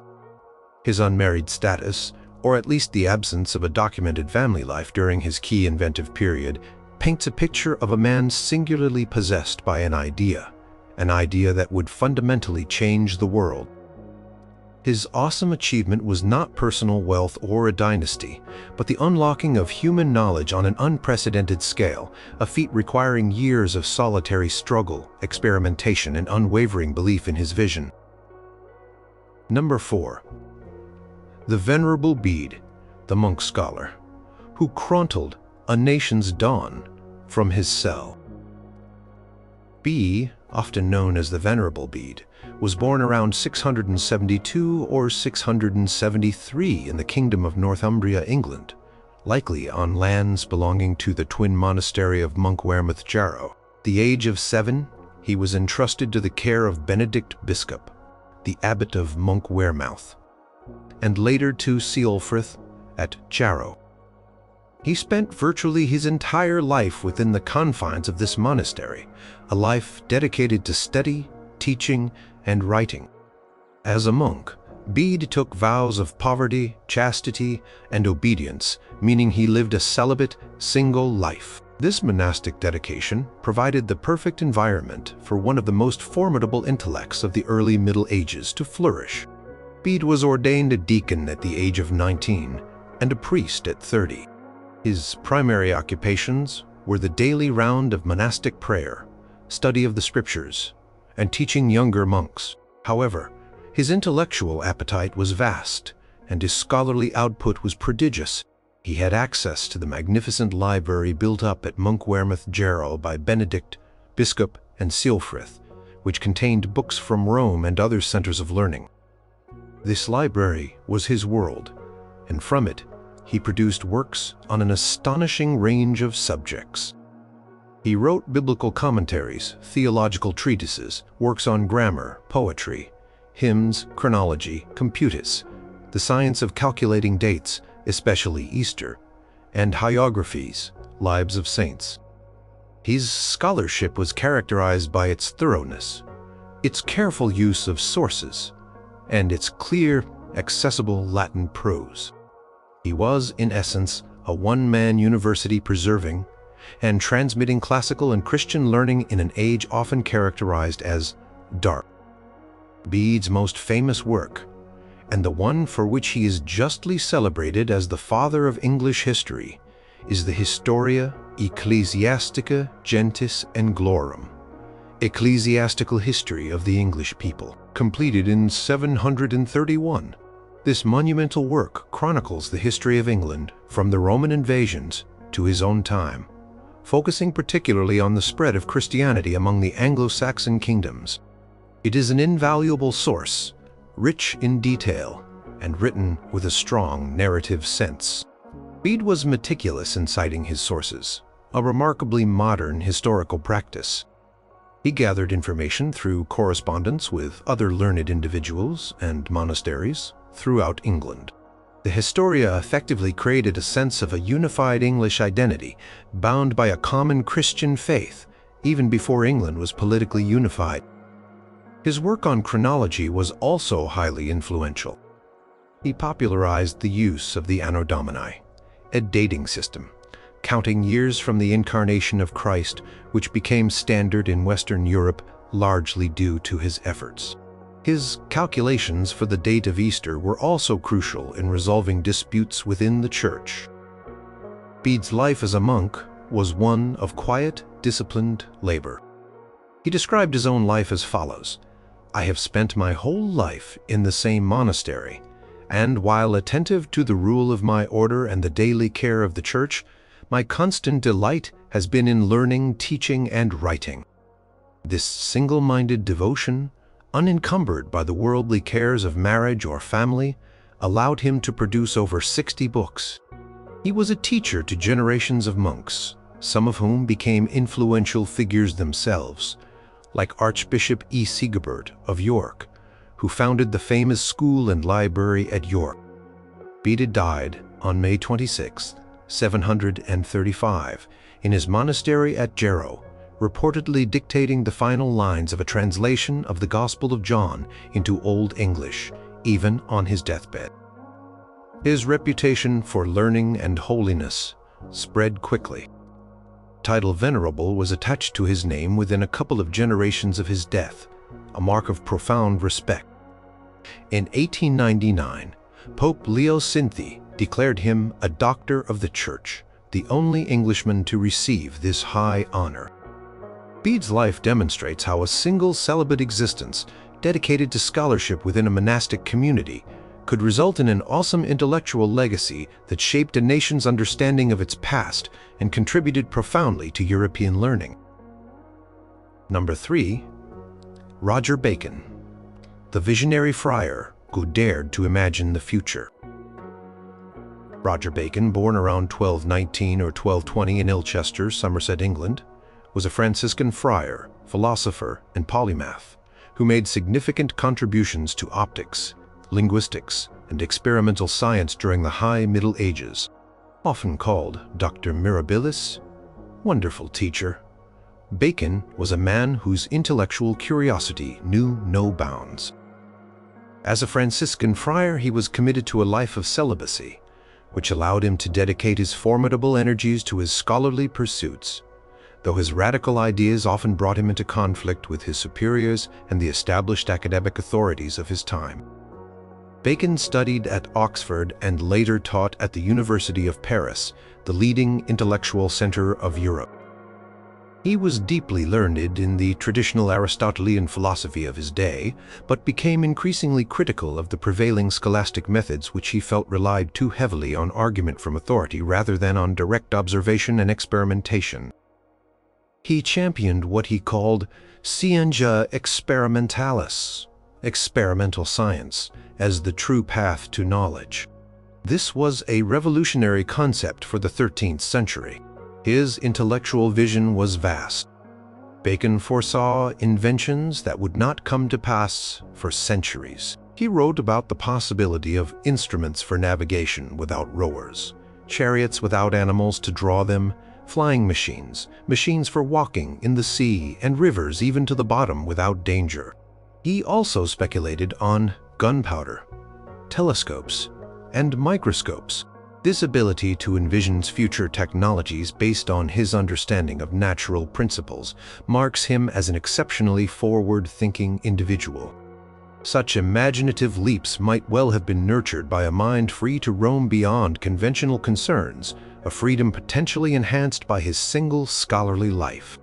His unmarried status, or at least the absence of a documented family life during his key inventive period, paints a picture of a man singularly possessed by an idea that would fundamentally change the world. His awesome achievement was not personal wealth or a dynasty, but the unlocking of human knowledge on an unprecedented scale, a feat requiring years of solitary struggle, experimentation, and unwavering belief in his vision. Number 4. The Venerable Bede, the monk scholar, who chronicled a nation's dawn from his cell. Bede, often known as the Venerable Bede, was born around 672 or 673 in the Kingdom of Northumbria, England, likely on lands belonging to the twin monastery of Monk Wearmouth Jarrow. At the age of 7, he was entrusted to the care of Benedict Biscop, the abbot of Monk Wearmouth, and later to Ceolfrith at Jarrow. He spent virtually his entire life within the confines of this monastery, a life dedicated to study, teaching, and writing. As a monk, Bede took vows of poverty, chastity, and obedience, meaning he lived a celibate, single life. This monastic dedication provided the perfect environment for one of the most formidable intellects of the early Middle Ages to flourish. Bede was ordained a deacon at the age of 19 and a priest at 30. His primary occupations were the daily round of monastic prayer, study of the scriptures, and teaching younger monks. However, his intellectual appetite was vast, and his scholarly output was prodigious. He had access to the magnificent library built up at Monkwearmouth Jarrow by Benedict, Biscop, and Ceolfrith, which contained books from Rome and other centers of learning. This library was his world, and from it he produced works on an astonishing range of subjects. He wrote biblical commentaries, theological treatises, works on grammar, poetry, hymns, chronology, computus, the science of calculating dates, especially Easter, and hagiographies, lives of saints. His scholarship was characterized by its thoroughness, its careful use of sources, and its clear, accessible Latin prose. He was, in essence, a one-man university preserving and transmitting classical and Christian learning in an age often characterized as dark. Bede's most famous work, and the one for which he is justly celebrated as the father of English history, is the Historia Ecclesiastica Gentis Anglorum, Ecclesiastical History of the English People, completed in 731. This monumental work chronicles the history of England from the Roman invasions to his own time, focusing particularly on the spread of Christianity among the Anglo-Saxon kingdoms. It is an invaluable source, rich in detail, and written with a strong narrative sense. Bede was meticulous in citing his sources, a remarkably modern historical practice. He gathered information through correspondence with other learned individuals and monasteries throughout England. The Historia effectively created a sense of a unified English identity, bound by a common Christian faith, even before England was politically unified. His work on chronology was also highly influential. He popularized the use of the Anno Domini, a dating system, counting years from the incarnation of Christ, which became standard in Western Europe largely due to his efforts. His calculations for the date of Easter were also crucial in resolving disputes within the Church. Bede's life as a monk was one of quiet, disciplined labor. He described his own life as follows: "I have spent my whole life in the same monastery, and while attentive to the rule of my order and the daily care of the Church, my constant delight has been in learning, teaching, and writing." This single-minded devotion, unencumbered by the worldly cares of marriage or family, allowed him to produce over 60 books. He was a teacher to generations of monks, some of whom became influential figures themselves, like Archbishop E. Sigebert of York, who founded the famous school and library at York. Bede died on May 26, 735, in his monastery at Jarrow, reportedly dictating the final lines of a translation of the Gospel of John into Old English, even on his deathbed. His reputation for learning and holiness spread quickly. Title Venerable was attached to his name within a couple of generations of his death, a mark of profound respect. In 1899, Pope Leo X declared him a Doctor of the Church, the only Englishman to receive this high honor. Bede's life demonstrates how a single celibate existence, dedicated to scholarship within a monastic community, could result in an awesome intellectual legacy that shaped a nation's understanding of its past and contributed profoundly to European learning. Number 3. Roger Bacon, the visionary friar who dared to imagine the future. Roger Bacon, born around 1219 or 1220 in Ilchester, Somerset, England, was a Franciscan friar, philosopher, and polymath who made significant contributions to optics, linguistics, and experimental science during the High Middle Ages. Often called Dr. Mirabilis, wonderful teacher, Bacon was a man whose intellectual curiosity knew no bounds. As a Franciscan friar, he was committed to a life of celibacy, which allowed him to dedicate his formidable energies to his scholarly pursuits, though his radical ideas often brought him into conflict with his superiors and the established academic authorities of his time. Bacon studied at Oxford and later taught at the University of Paris, the leading intellectual center of Europe. He was deeply learned in the traditional Aristotelian philosophy of his day, but became increasingly critical of the prevailing scholastic methods which he felt relied too heavily on argument from authority rather than on direct observation and experimentation. He championed what he called scientia experimentalis, experimental science, as the true path to knowledge. This was a revolutionary concept for the 13th century. His intellectual vision was vast. Bacon foresaw inventions that would not come to pass for centuries. He wrote about the possibility of instruments for navigation without rowers, chariots without animals to draw them, flying machines, machines for walking in the sea and rivers even to the bottom without danger. He also speculated on gunpowder, telescopes, and microscopes. This ability to envision future technologies based on his understanding of natural principles marks him as an exceptionally forward-thinking individual. Such imaginative leaps might well have been nurtured by a mind free to roam beyond conventional concerns, a freedom potentially enhanced by his single scholarly life.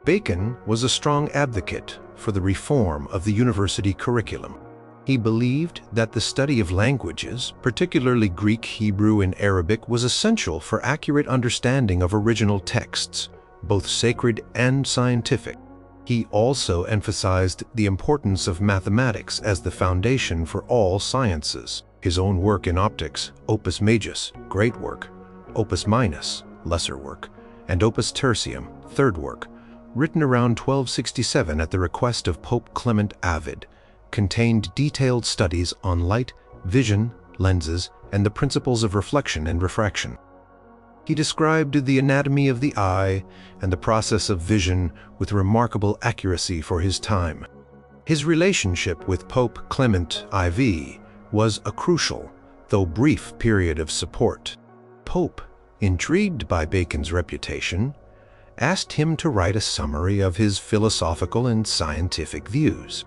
Bacon was a strong advocate for the reform of the university curriculum. He believed that the study of languages, particularly Greek, Hebrew, and Arabic, was essential for accurate understanding of original texts, both sacred and scientific. He also emphasized the importance of mathematics as the foundation for all sciences. His own work in optics, Opus Majus, great work, Opus Minus, lesser work, and Opus Tertium, third work, written around 1267 at the request of Pope Clement Avid, contained detailed studies on light, vision, lenses, and the principles of reflection and refraction. He described the anatomy of the eye and the process of vision with remarkable accuracy for his time. His relationship with Pope Clement IV was a crucial, though brief, period of support. Pope, intrigued by Bacon's reputation, asked him to write a summary of his philosophical and scientific views.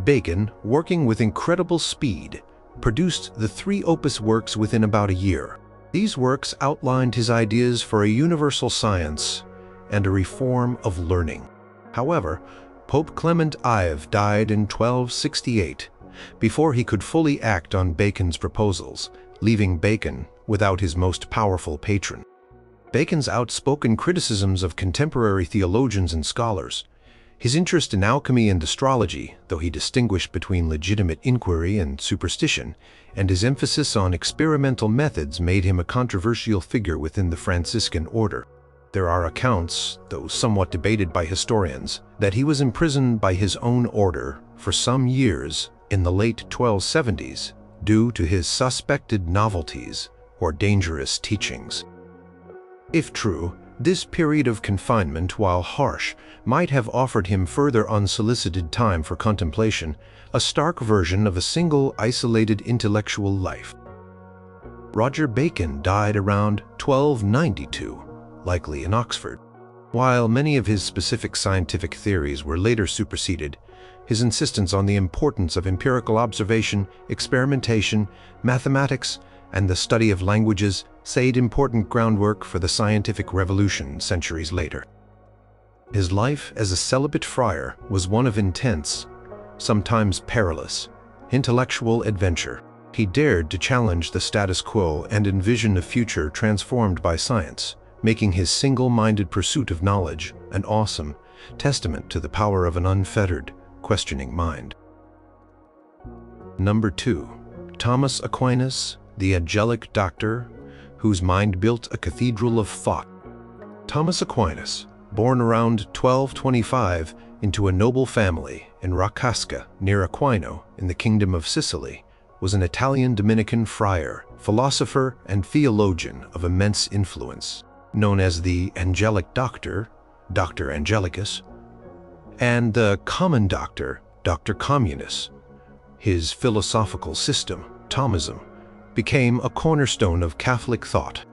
Bacon, working with incredible speed, produced the 3 opus works within about a year. These works outlined his ideas for a universal science and a reform of learning. However, Pope Clement IV died in 1268 before he could fully act on Bacon's proposals, leaving Bacon without his most powerful patron. Bacon's outspoken criticisms of contemporary theologians and scholars, his interest in alchemy and astrology, though he distinguished between legitimate inquiry and superstition, and his emphasis on experimental methods made him a controversial figure within the Franciscan order. There are accounts, though somewhat debated by historians, that he was imprisoned by his own order for some years in the late 1270s due to his suspected novelties or dangerous teachings. If true, this period of confinement, while harsh, might have offered him further unsolicited time for contemplation, a stark version of a single isolated intellectual life. Roger Bacon died around 1292, likely in Oxford. While many of his specific scientific theories were later superseded, his insistence on the importance of empirical observation, experimentation, mathematics, and the study of languages laid important groundwork for the scientific revolution centuries later. His life as a celibate friar was one of intense, sometimes perilous, intellectual adventure. He dared to challenge the status quo and envision a future transformed by science, making his single-minded pursuit of knowledge an awesome testament to the power of an unfettered, questioning mind. Number 2. Thomas Aquinas, the angelic doctor, whose mind built a cathedral of thought. Thomas Aquinas, born around 1225 into a noble family in Raccasca, near Aquino, in the Kingdom of Sicily, was an Italian Dominican friar, philosopher, and theologian of immense influence. Known as the angelic doctor, Dr. Angelicus, and the common doctor, Dr. Communis. His philosophical system, Thomism, became a cornerstone of Catholic thought.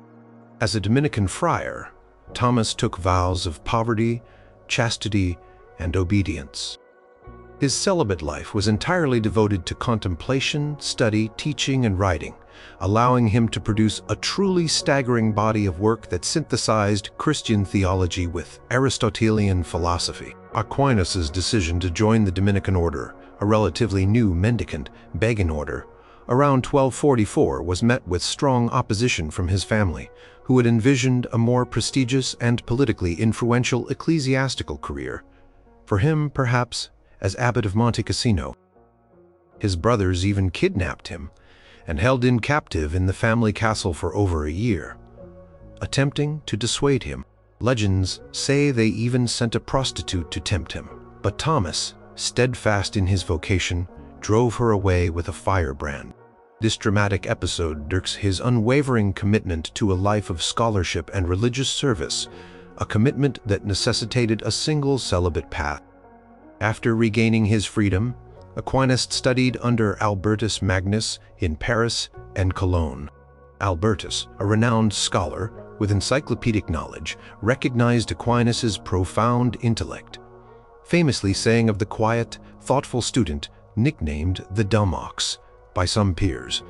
As a Dominican friar, Thomas took vows of poverty, chastity, and obedience. His celibate life was entirely devoted to contemplation, study, teaching, and writing, allowing him to produce a truly staggering body of work that synthesized Christian theology with Aristotelian philosophy. Aquinas' decision to join the Dominican order, a relatively new mendicant, begging order, around 1244 was met with strong opposition from his family, who had envisioned a more prestigious and politically influential ecclesiastical career. For him, perhaps, as abbot of Monte Cassino. His brothers even kidnapped him and held him captive in the family castle for over a year. Attempting to dissuade him, legends say they even sent a prostitute to tempt him. But Thomas, steadfast in his vocation, drove her away with a firebrand. This dramatic episode depicts his unwavering commitment to a life of scholarship and religious service, a commitment that necessitated a single celibate path. After regaining his freedom, Aquinas studied under Albertus Magnus in Paris and Cologne. Albertus, a renowned scholar with encyclopedic knowledge, recognized Aquinas' profound intellect, famously saying of the quiet, thoughtful student nicknamed the dumb ox by some peers,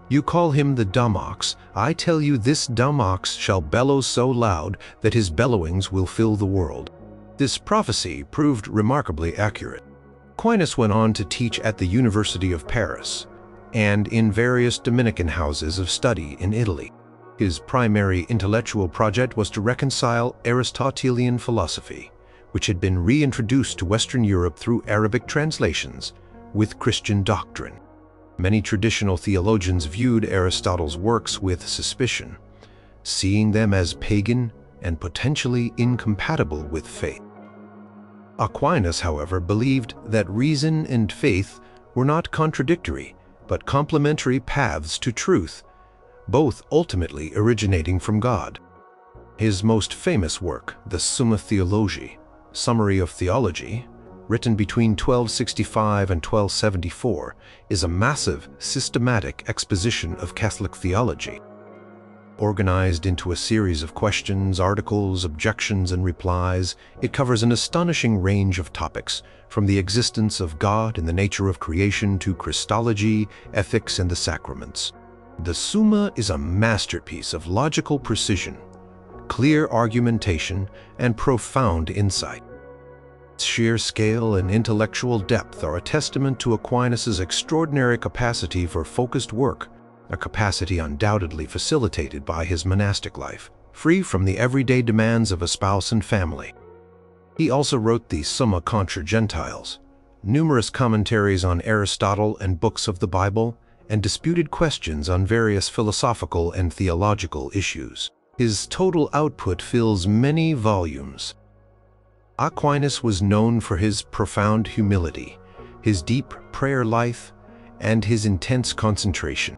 "You call him the dumb ox. I tell you this dumb ox shall bellow so loud that his bellowings will fill the world." This prophecy proved remarkably accurate. Aquinas went on to teach at the University of Paris and in various Dominican houses of study in Italy. His primary intellectual project was to reconcile Aristotelian philosophy, which had been reintroduced to Western Europe through Arabic translations, with Christian doctrine. Many traditional theologians viewed Aristotle's works with suspicion, seeing them as pagan and potentially incompatible with faith. Aquinas, however, believed that reason and faith were not contradictory, but complementary paths to truth, both ultimately originating from God. His most famous work, the Summa Theologiae, Summary of Theology, written between 1265 and 1274, is a massive, systematic exposition of Catholic theology. Organized into a series of questions, articles, objections, and replies, it covers an astonishing range of topics, from the existence of God and the nature of creation to Christology, ethics, and the sacraments. The Summa is a masterpiece of logical precision, clear argumentation, and profound insight. Its sheer scale and intellectual depth are a testament to Aquinas' extraordinary capacity for focused work, a capacity undoubtedly facilitated by his monastic life, free from the everyday demands of a spouse and family. He also wrote the Summa contra Gentiles, numerous commentaries on Aristotle and books of the Bible, and disputed questions on various philosophical and theological issues. His total output fills many volumes. Aquinas was known for his profound humility, his deep prayer life, and his intense concentration.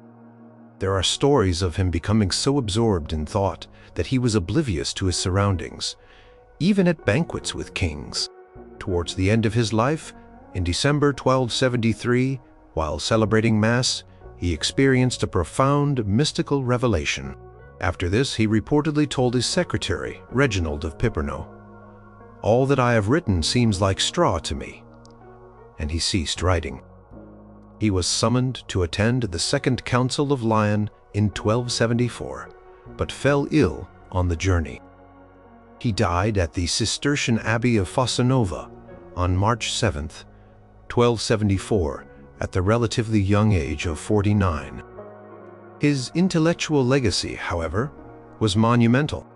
There are stories of him becoming so absorbed in thought that he was oblivious to his surroundings, even at banquets with kings. Towards the end of his life, in December 1273, while celebrating Mass, he experienced a profound mystical revelation. After this, he reportedly told his secretary, Reginald of Piperno, "All that I have written seems like straw to me," and he ceased writing. He was summoned to attend the Second Council of Lyon in 1274, but fell ill on the journey. He died at the Cistercian Abbey of Fossanova on March 7, 1274, at the relatively young age of 49. His intellectual legacy, however, was monumental.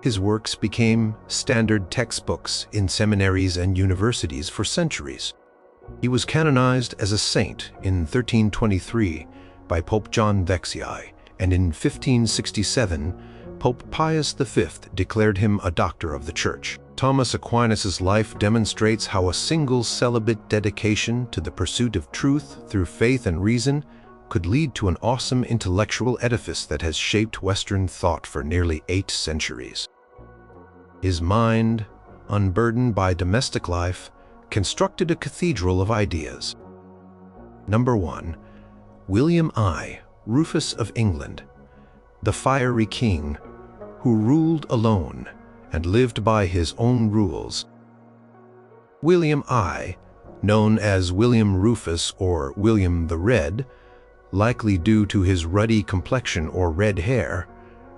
His works became standard textbooks in seminaries and universities for centuries. He was canonized as a saint in 1323 by Pope John XXIII, and in 1567, Pope Pius V declared him a doctor of the Church. Thomas Aquinas' life demonstrates how a single celibate dedication to the pursuit of truth through faith and reason could lead to an awesome intellectual edifice that has shaped Western thought for nearly 8 centuries. His mind, unburdened by domestic life, constructed a cathedral of ideas. Number 1. William I, Rufus of England, the fiery king who ruled alone and lived by his own rules. William I, known as William Rufus or William the Red, likely due to his ruddy complexion or red hair,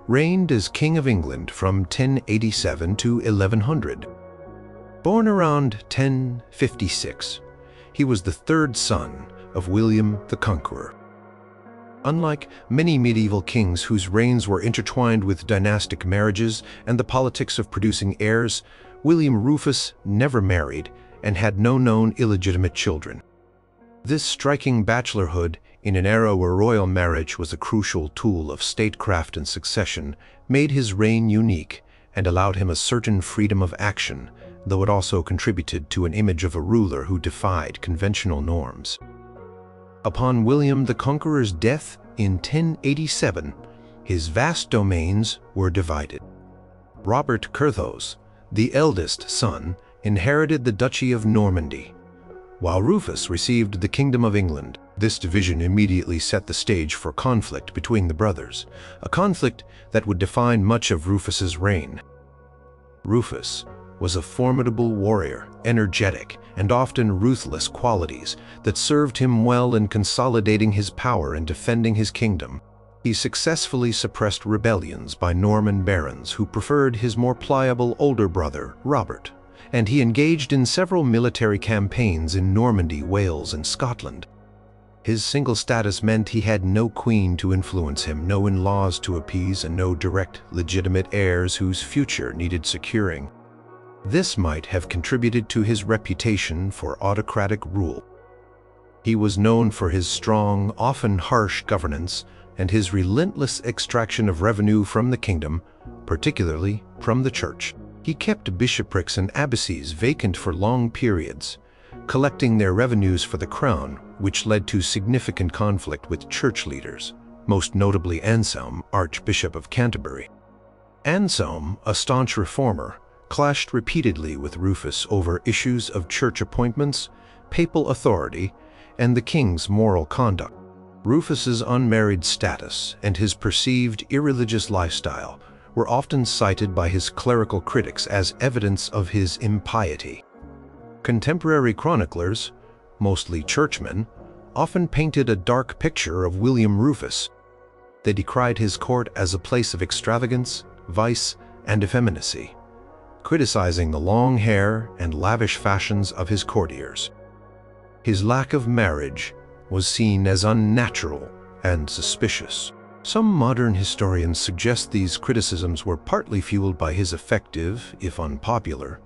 reigned as King of England from 1087 to 1100. Born around 1056, he was the third son of William the Conqueror. Unlike many medieval kings whose reigns were intertwined with dynastic marriages and the politics of producing heirs, William Rufus never married and had no known illegitimate children. This striking bachelorhood, in an era where royal marriage was a crucial tool of statecraft and succession, made his reign unique and allowed him a certain freedom of action, though it also contributed to an image of a ruler who defied conventional norms. Upon William the Conqueror's death in 1087, his vast domains were divided. Robert Curthose, the eldest son, inherited the Duchy of Normandy, while Rufus received the Kingdom of England. This division immediately set the stage for conflict between the brothers, a conflict that would define much of Rufus's reign. Rufus was a formidable warrior, energetic, and often ruthless qualities that served him well in consolidating his power and defending his kingdom. He successfully suppressed rebellions by Norman barons who preferred his more pliable older brother, Robert, and he engaged in several military campaigns in Normandy, Wales, and Scotland. His single status meant he had no queen to influence him, no in-laws to appease, and no direct, legitimate heirs whose future needed securing. This might have contributed to his reputation for autocratic rule. He was known for his strong, often harsh governance and his relentless extraction of revenue from the kingdom, particularly from the church. He kept bishoprics and abbacies vacant for long periods, collecting their revenues for the crown, which led to significant conflict with church leaders, most notably Anselm, Archbishop of Canterbury. Anselm, a staunch reformer, clashed repeatedly with Rufus over issues of church appointments, papal authority, and the king's moral conduct. Rufus's unmarried status and his perceived irreligious lifestyle were often cited by his clerical critics as evidence of his impiety. Contemporary chroniclers, mostly churchmen, often painted a dark picture of William Rufus. They decried his court as a place of extravagance, vice, and effeminacy, criticizing the long hair and lavish fashions of his courtiers. His lack of marriage was seen as unnatural and suspicious. Some modern historians suggest these criticisms were partly fueled by his effective, if unpopular,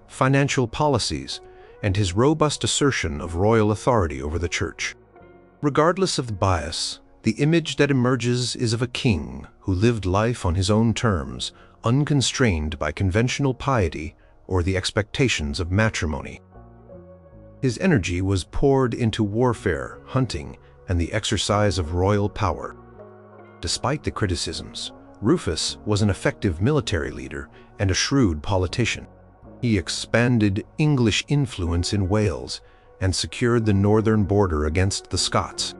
financial policies and his robust assertion of royal authority over the church. Regardless of the bias, the image that emerges is of a king who lived life on his own terms, unconstrained by conventional piety or the expectations of matrimony. His energy was poured into warfare, hunting, and the exercise of royal power. Despite the criticisms, Rufus was an effective military leader and a shrewd politician. He expanded English influence in Wales and secured the northern border against the Scots.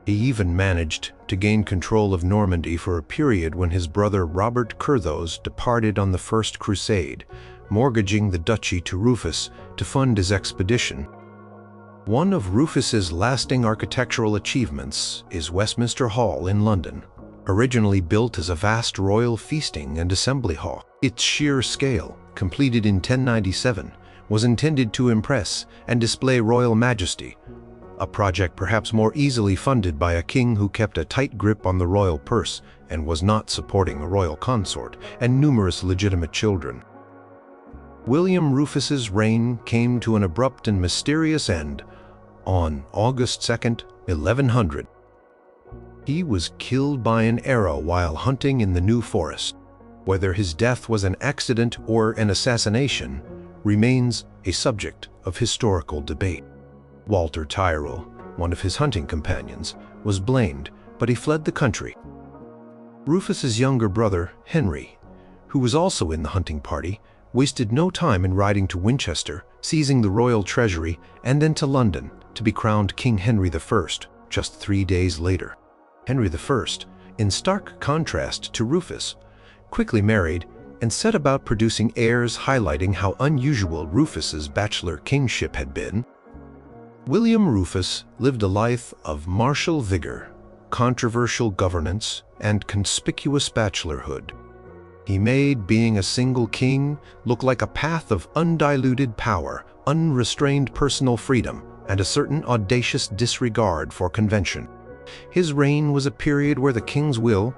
He even managed to gain control of Normandy for a period when his brother Robert Curthose departed on the First Crusade, mortgaging the duchy to Rufus to fund his expedition. One of Rufus's lasting architectural achievements is Westminster Hall in London. Originally built as a vast royal feasting and assembly hall, its sheer scale, completed in 1097, was intended to impress and display royal majesty, a project perhaps more easily funded by a king who kept a tight grip on the royal purse and was not supporting a royal consort and numerous legitimate children. William Rufus's reign came to an abrupt and mysterious end on August 2nd, 1100. He was killed by an arrow while hunting in the New Forest. Whether his death was an accident or an assassination remains a subject of historical debate. Walter Tyrrell, one of his hunting companions, was blamed, but he fled the country. Rufus's younger brother, Henry, who was also in the hunting party, wasted no time in riding to Winchester, seizing the royal treasury, and then to London to be crowned King Henry I, just 3 days later. Henry I, in stark contrast to Rufus, quickly married and set about producing heirs highlighting how unusual Rufus's bachelor kingship had been. William Rufus lived a life of martial vigor, controversial governance, and conspicuous bachelorhood. He made being a single king look like a path of undiluted power, unrestrained personal freedom, and a certain audacious disregard for convention. His reign was a period where the king's will,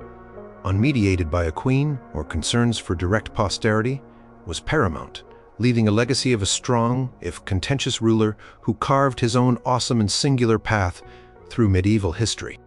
unmediated by a queen or concerns for direct posterity, was paramount, leaving a legacy of a strong, if contentious ruler who carved his own awesome and singular path through medieval history.